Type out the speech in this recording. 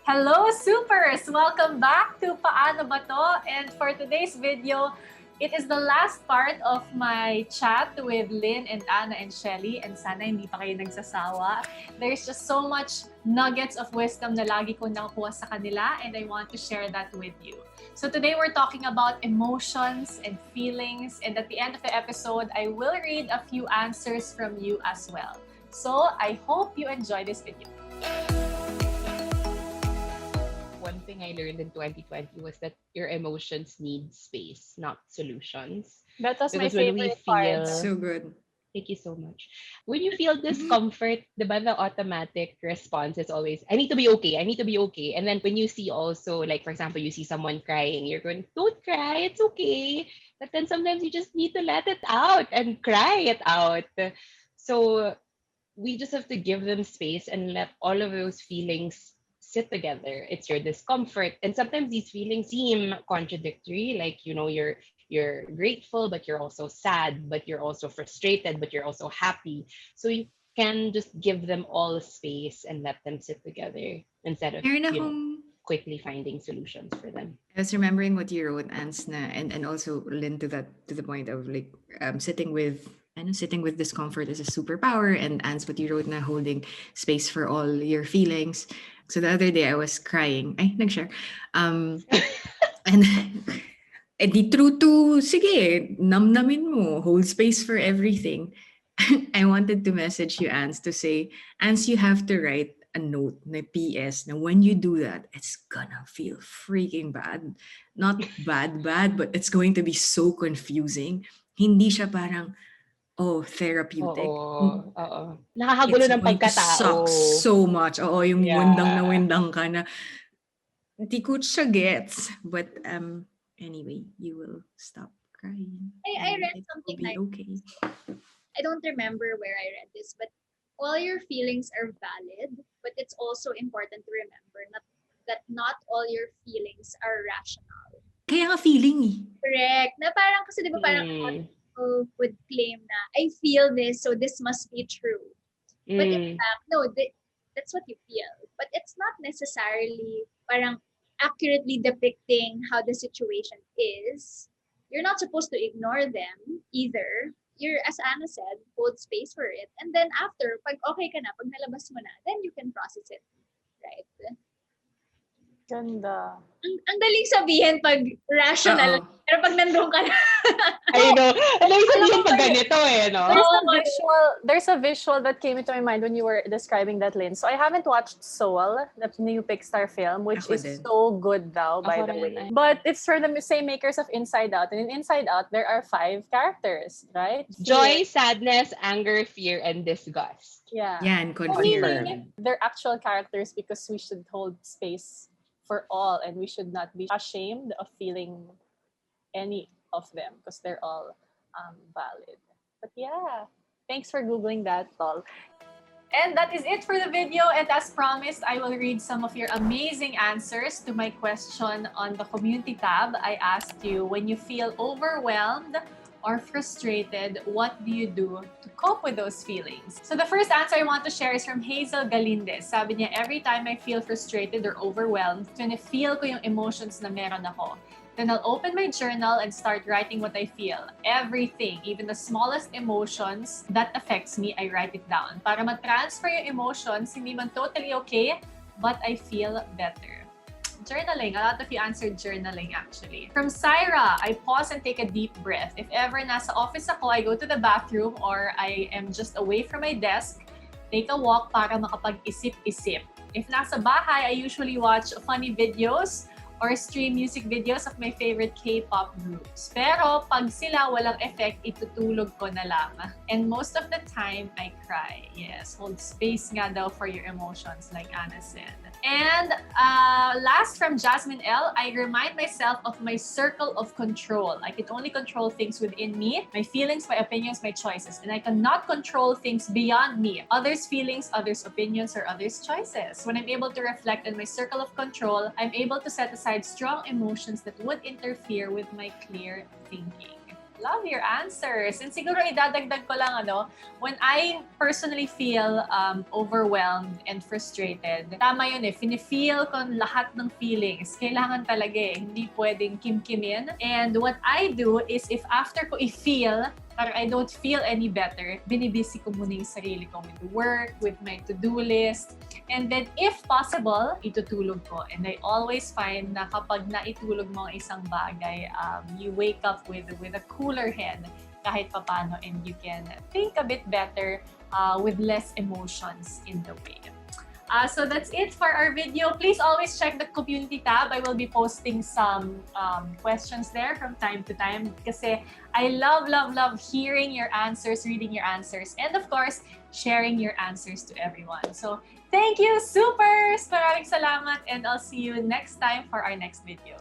Hello, supers! Welcome back to Paano ba to? And for today's video, it is the last part of my chat with Lynn and Anna and Chely. And sana hindi pa kayo nagsasawa. There's just so much nuggets of wisdom na lagi ko nakukuha sa kanila, and I want to share that with you. So today we're talking about emotions and feelings. And at the end of the episode, I will read a few answers from you as well. So I hope you enjoy this video. One thing I learned in 2020 was that your emotions need space, not solutions. That was my Because when we favorite part. feel, So good. thank you so much. When you feel discomfort, the automatic response is always, I need to be okay, I need to be okay. And then when you see also, like for example, you see someone crying, you're going, don't cry, it's okay. But then sometimes you just need to let it out and cry it out. So we just have to give them space and let all of those feelings sit together. It's your discomfort, and sometimes these feelings seem contradictory, like you're grateful but you're also sad, but you're also frustrated, but you're also happy. So you can just give them all space and let them sit together instead of Meron akong, quickly finding solutions for them. I was remembering what you wrote, Ans, na, and also Lynn, to the point of like sitting with discomfort is a superpower, and Ans, what you wrote na holding space for all your feelings. So the other day I was crying. Ay, nag-share. And di true to, sige, namnamin mo, hold space for everything. I wanted to message you, Ans, to say, Ans, you have to write a note na PS na when you do that, it's gonna feel freaking bad. Not bad, but it's going to be so confusing. Hindi siya parang, therapeutic. Oo. Nakakagulo It's ng going to pagkatao. suck so much. Oo, yung Yeah. windang na windang ka na, di ko siya gets. But anyway, you will stop crying. I and read it something will be like, okay. I don't remember where I read this, but all your feelings are valid, but it's also important to remember that not all your feelings are rational. Kaya nga feeling eh. Correct. Na parang, kasi di ba parang a lot of people would claim na, I feel this, so this must be true. But in fact, no, that's what you feel. But it's not necessarily parang accurately depicting how the situation is. You're not supposed to ignore them either. You're, as Anna said, hold space for it. And then after, pag okay ka na, pag nalabas mo na, then you can process it. Right? Ganda. Ang daling sabihin pag rational, Oo. pero pag nandun ka na. I know. Alam mo sabihin pag ganito no? There's a visual that came into my mind when you were describing that, Lynn. So I haven't watched Soul, the new Pixar film, which Ako is din. so good daw, by Ako the rin, way. But it's for the same makers of Inside Out. And in Inside Out, there are 5 characters, right? Joy, sadness, anger, fear, and disgust. Yeah. Yan, So confirmed. meaning, they're actual characters because we should hold space for all, and we should not be ashamed of feeling any of them because they're all valid. But yeah, thanks for Googling that, Tol. And that is it for the video. And as promised, I will read some of your amazing answers to my question on the community tab. I asked you, when you feel overwhelmed or frustrated, what do you do to cope with those feelings? So the first answer I want to share is from Hazel Galindez. Sabi niya, every time I feel frustrated or overwhelmed, feel ko yung emotions na meron ako. Then I'll open my journal and start writing what I feel. Everything, even the smallest emotions that affects me, I write it down. Para ma-transfer yung emotions, hindi man totally okay, but I feel better. Journaling. A lot of you answered journaling actually. From Syra, I pause and take a deep breath. If ever nasa office ako, I go to the bathroom or I am just away from my desk, take a walk para makapag-isip-isip. If nasa bahay, I usually watch funny videos or stream music videos of my favorite K-pop groups. Pero pag sila walang effect, itutulog ko na lang. And most of the time, I cry. Yes, hold space nga daw for your emotions, like Anna said. And last from Jasmine L, I remind myself of my circle of control. I can only control things within me, my feelings, my opinions, my choices. And I cannot control things beyond me, others' feelings, others' opinions, or others' choices. When I'm able to reflect on my circle of control, I'm able to set aside strong emotions that would interfere with my clear thinking. Love your answers. And siguro idadagdag ko lang, when I personally feel overwhelmed and frustrated, tama yun feel ko lahat ng feelings. Kailangan talaga hindi pwedeng kimkimin. And what I do is if after ko i-feel, parang I don't feel any better, binibisi ko muna yung sarili ko with work, with my to-do list. And then if possible, itutulog ko. And I always find na kapag naitulog mo ang isang bagay, you wake up with a cooler head kahit papano, and you can think a bit better with less emotions in the way. So that's it for our video. Please always check the community tab. I will be posting some questions there from time to time kasi I love hearing your answers, reading your answers, and of course, sharing your answers to everyone. So thank you, supers! Maraming salamat, and I'll see you next time for our next video.